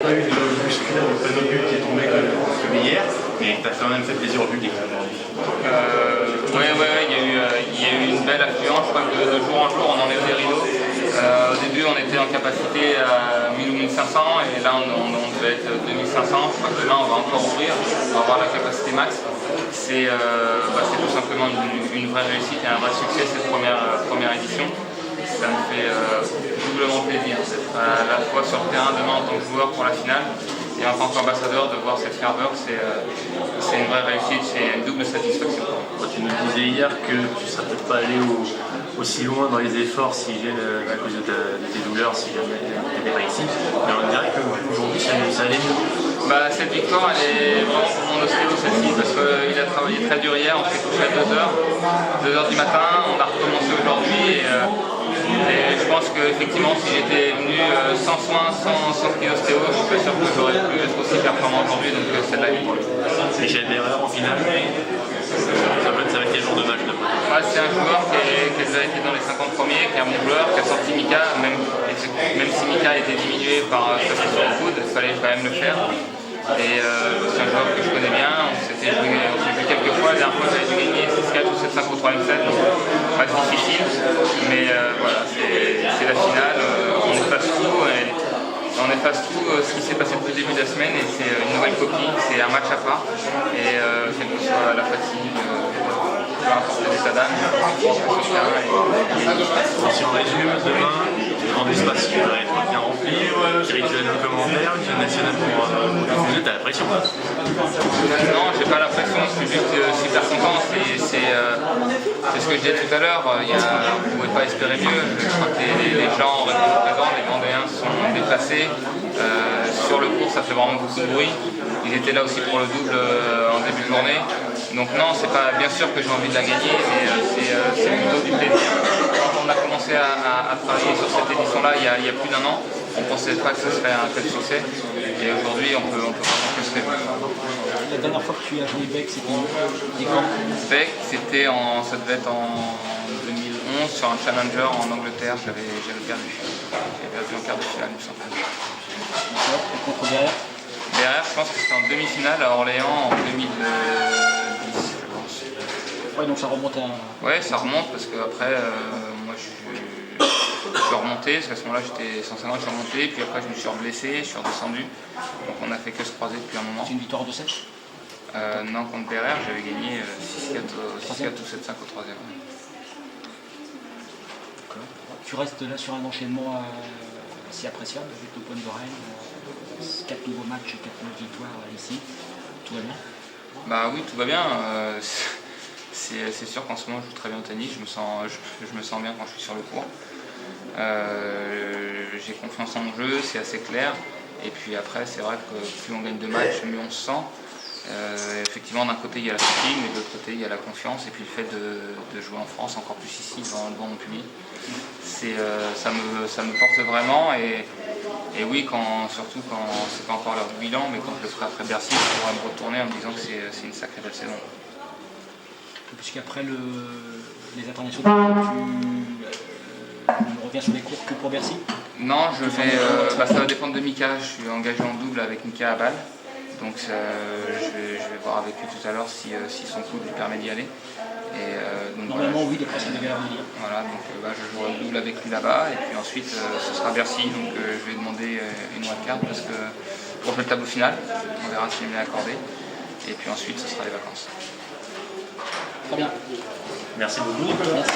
pas eu de bousculade au panneau de but qui est tombé comme hier, mais tu as quand même fait plaisir au public aujourd'hui. Oui, il y a eu une belle affluence. Je crois que de jour en jour, on en est des rideaux. Au début, on était en capacité à 1000 ou 1500 et là, on devait être 2500. Je crois que demain, on va encore ouvrir, on va avoir la capacité max. C'est tout simplement une vraie réussite et un vrai succès cette première édition. Ça me fait doublement plaisir d'être à la fois sur le terrain demain en tant que joueur pour la finale et en tant qu'ambassadeur de voir cette ferveur. C'est une vraie réussite, c'est une double satisfaction. Tu nous disais hier que tu ne serais peut-être pas allé aussi loin dans les efforts à cause de tes douleurs si jamais tu n'étais pas ici, mais on dirait qu'aujourd'hui ça allait mieux. Cette victoire elle est vraiment pour mon ostéo celle-ci parce qu'il a travaillé très dur hier, on s'est couché à 2h du matin, on a recommencé aujourd'hui et je pense qu'effectivement si j'étais venu sans soins, sans kiné-ostéo, je suis pas sûr que j'aurais pu être aussi performant aujourd'hui, donc celle-là est pour lui. Michel Berrer en finale, ça va être quel genre de match c'est un joueur qui a déjà été dans les 50 premiers, qui est un bon joueur, qui a sorti Mika, même si Mika a été diminué par sa session de coude, il fallait quand même le faire. Et c'est un joueur que je connais bien, on s'est vu quelques fois, la dernière fois j'avais dû gagner 6-4 ou 7-5 au 3ème set, donc pas difficile, mais voilà, c'est la finale, on efface tout, ce qui s'est passé depuis le début de la semaine et c'est une nouvelle copie, c'est un match à part, et quelle que soit la fatigue, peu importe l'état d'âme, on sur le terrain et si on résume, demain, le grand espace qui va être bien rempli, rituel de commentaires, une nationale pour diffuser, t'as la pression? Non, j'ai pas la pression, je suis juste super content, c'est ce que je disais tout à l'heure, on ne pouvait pas espérer mieux, je crois que les gens répondent présents, les Vendéens sont déplacés, sur le cours ça fait vraiment beaucoup de bruit, ils étaient là aussi pour le double en début de journée, donc non, c'est pas bien sûr que j'ai envie de la gagner, mais c'est plutôt du plaisir. Quand on a commencé à travailler sur cette édition-là il y a plus d'1 an, on ne pensait pas que ce serait un tel succès, et aujourd'hui on peut vraiment que se réjouir. La dernière fois que tu as joué Beck, c'était quand? Beck, ça devait être en 2011 sur un challenger en Angleterre, j'avais perdu. J'avais perdu en quart de finale, il me semble. Et contre Berrer? Berrer, je pense que c'était en demi-finale à Orléans en 2010, je pense. Ouais, donc ça remonte à... Ouais, ça remonte parce qu'après, moi je suis remonté, parce qu'à ce moment-là j'étais 150, je suis remonté, puis après je me suis blessé, je suis redescendu. Donc on a fait que se croiser depuis un moment. C'est une victoire de 7? Non, contre Berrer, j'avais gagné 6-4 ou 7-5 au 3ème. Tu restes là sur un enchaînement assez appréciable avec l'Open de Rennes, 4 nouveaux matchs, 4 nouvelles victoires ici. Tout va bien? Bah oui, tout va bien. C'est sûr qu'en ce moment je joue très bien au tennis, je me sens bien quand je suis sur le court. J'ai confiance en mon jeu, c'est assez clair. Et puis après, c'est vrai que plus on gagne de matchs, mieux on se sent. Effectivement, d'un côté il y a la fatigue, mais de l'autre côté il y a la confiance. Et puis le fait de jouer en France, encore plus ici, devant mon public, ça me porte vraiment. Et oui, surtout quand c'est pas encore l'heure du bilan, mais quand je le ferai après Bercy, je pourrai me retourner en me disant que c'est une sacrée belle saison. Puisqu'après les internationaux, tu reviens sur les cours que pour Bercy? Non, ça va dépendre de Mika. Je suis engagé en double avec Mika à Bâle. Donc je vais voir avec lui tout à l'heure si son coude lui permet d'y aller. Normalement oui, d'après ce qu'il devait revenir. Voilà, donc je jouerai le double avec lui là-bas et puis ensuite ce sera Bercy, donc je vais demander une wildcard parce que pour jouer le tableau final, on verra s'il me l'a accordé. Et puis ensuite ce sera les vacances. Très bien. Merci beaucoup. Merci.